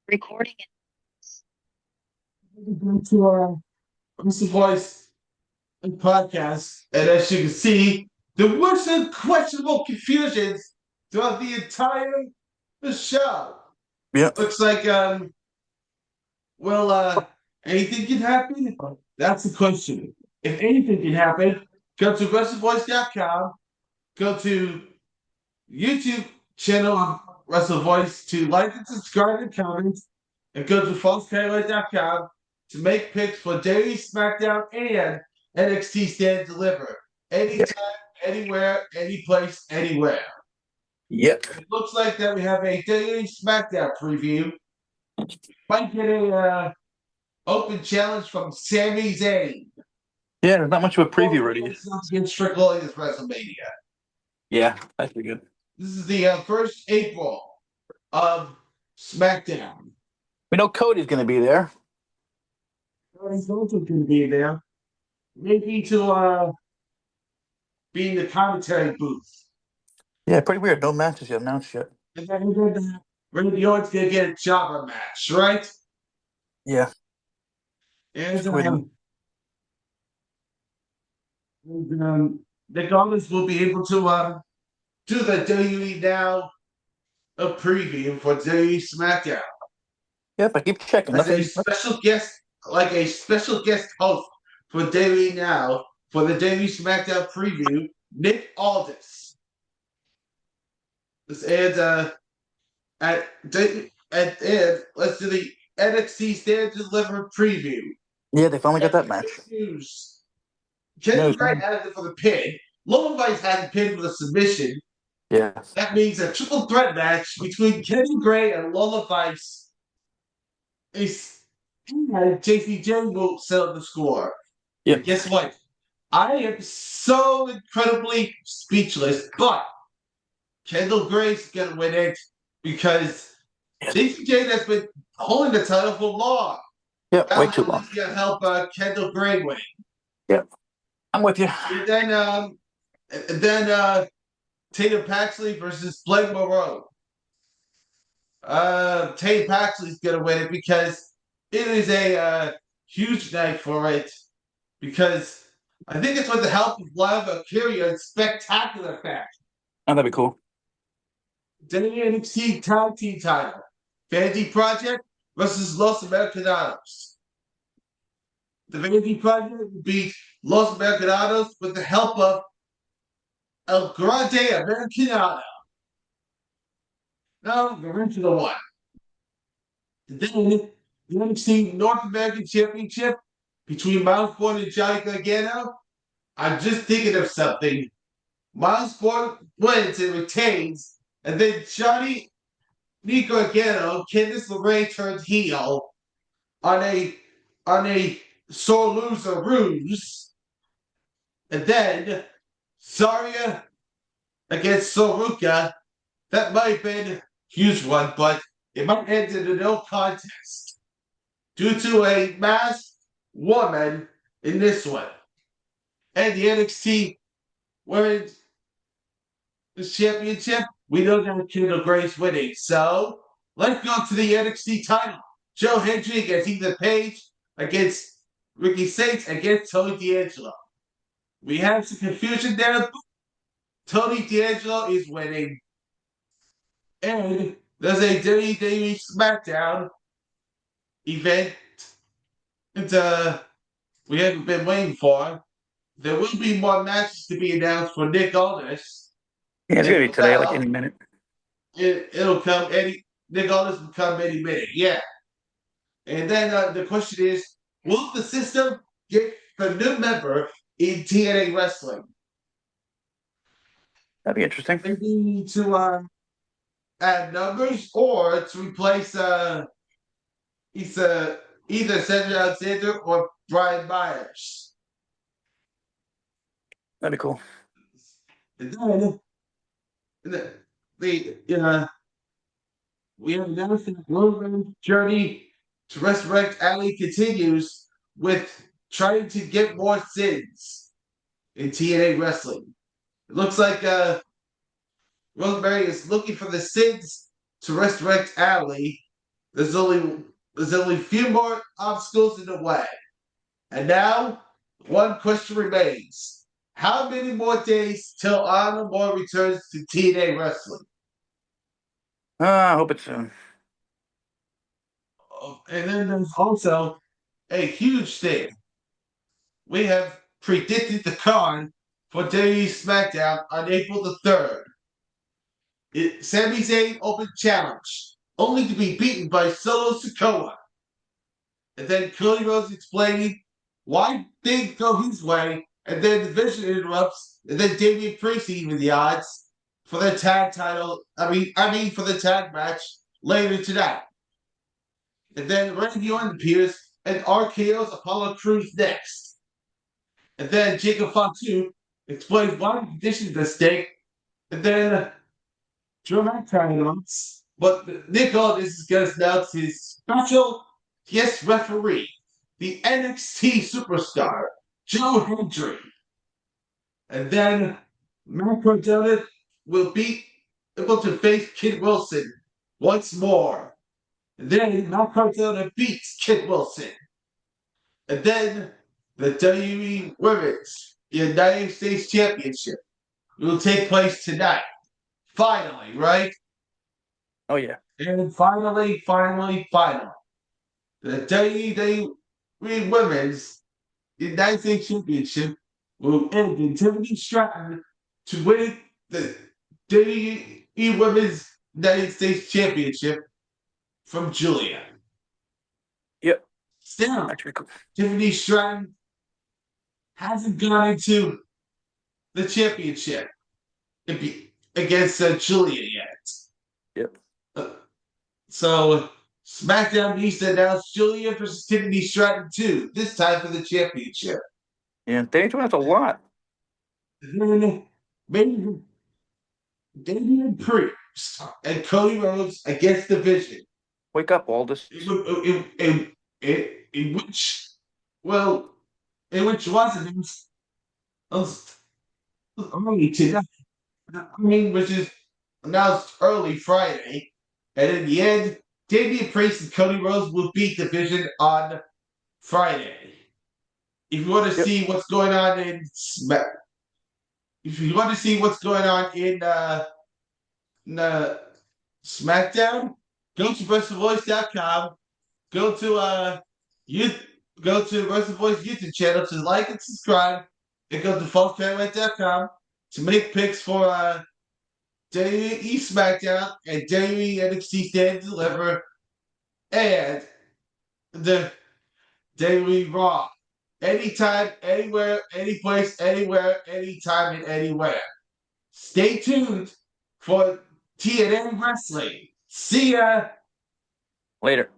Recording Welcome to our WrestleVoice podcast, and as you can see, there were some questionable confusions throughout the entire show. Yep. Looks like well anything can happen. That's the question. If anything can happen, go to WrestleVoice.com, go to YouTube channel of WrestleVoice to like and subscribe and comment, and go to falsecaroline.com to make picks for daily SmackDown and NXT Stand and Deliver. Anytime, anywhere, any place, anywhere. Yep. It looks like that we have a daily SmackDown preview. Might get a open challenge from Sami Zayn. Yeah, there's not much of a preview already. Against Strickland against WrestleMania. Yeah, that's pretty good. This is the first April of SmackDown. We know Cody's going to be there. Cody's also going to be there. Maybe to be in the commentary booth. Yeah, pretty weird. No matches yet announced yet. And then Randy Orton's going to get a jobber match, right? Yeah. And the Goblins will be able to do the WWE Now a preview for WWE SmackDown. Yep, I keep checking. As a special guest, like a special guest host for WWE Now for the WWE SmackDown preview, Nick Aldis. And let's do the NXT Stand and Deliver preview. Yeah, they finally got that match. News. Kenny Gray had it for the pin. Logan Vice had the pin for the submission. Yeah. That means a triple threat match between Kenny Gray and Lola Vice. JCJ will settle the score. Yeah. Guess what? I am so incredibly speechless, but Kendall Gray's gonna win it because JCJ has been holding the title for long. Yeah, way too long. He's gonna help Kendall Gray win. Yeah, I'm with you. And then Tatum Paxley versus Blake Moreau. Tatum Paxley's gonna win it because it is a huge night for it. Because I think it's with the help of Live Valkyria and Spectacular Fact. Oh, that'd be cool. Then the NXT Tag Team title. Vanity Project versus Los Americanos. The Vanity Project will beat Los Americanos with the help of El Grande Americano. Now, we're into the one. Then, the NXT North American Championship between Miles Ford and Johnny Gargano. I'm just thinking of something. Miles Ford wins and retains, and then Johnny Gargano, Candice LeRae turns heel on a sore loser ruse, and then Zarya against Soruka. That might have been a huge one, but it might end in a no contest due to a masked woman in this one. And the NXT Women's Championship, we know that Kendall Gray's winning. So let's go to the NXT title. Joe Hendry against Ethan Page, against Ricky Saints, against Tony D'Angelo. We have some confusion there, but Tony D'Angelo is winning. And there's a WWE SmackDown event that we haven't been waiting for. There will be more matches to be announced for Nick Aldis. Yeah, it's gonna be today, like any minute. It'll come Nick Aldis will come any minute, yeah. And then the question is, will the system get a new member in TNA Wrestling? That'd be interesting. Maybe to add numbers or to replace either Cedric Alexander or Brian Myers. That'd be cool. And then we have announced that Rosemary journey to resurrect Allie continues with trying to get more sins in TNA Wrestling. It looks like Rosemary is looking for the sins to resurrect Allie, There's only a few more obstacles in the way. And now, one question remains. How many more days till Honor More returns to TNA Wrestling? I hope it's soon. And then there's also a huge thing. We have predicted the card for WWE Smackdown on April the 3rd. Sami Zayn open challenge, only to be beaten by Solo Sikoa. And then Cody Rhodes explaining why things go his way, and then the Vision interrupts, and then Damian Priest even the odds for the tag title. I mean for the tag match later tonight. And then Randy Orton appears, and RKO's Apollo Crews next. And then Jacob Fatu explains why the conditions at stake, and then Drew McIntyre announced, but Nick Aldis is going to announce his special guest referee, the NXT superstar, Joe Hendry. And then Matt Cardona will be able to face Kid Wilson once more. And then Matt Cardona beats Kid Wilson. And then the WWE Women's United States Championship will take place tonight. Finally, right? Oh yeah. And finally, the WWE Women's United States Championship will end in Tiffany Stratton to win the WWE Women's United States Championship from Julia. Yep. Still, That's pretty cool. Tiffany Stratton hasn't gone into the championship against Julia yet. Yep. So SmackDown needs to announce Julia versus Tiffany Stratton too, this time for the championship. Yeah, they do have a lot. And then maybe Damian Priest and Cody Rhodes against the Vision. Wake up, Aldous. In which was announced early today. I mean, which is announced early Friday. And in the end, Damian Priest and Cody Rhodes will beat the Vision on Friday. If you want to see what's going on in SmackDown, go to WrestleVoice.com. Go to go to WrestleVoice YouTube channel to like and subscribe, and go to FalseFanWay.com to make picks for WWE SmackDown and WWE NXT Stand and Deliver, and the WWE Raw. Anytime, anywhere, any place, anywhere, anytime, and anywhere. Stay tuned for TNA Wrestling. See ya. Later.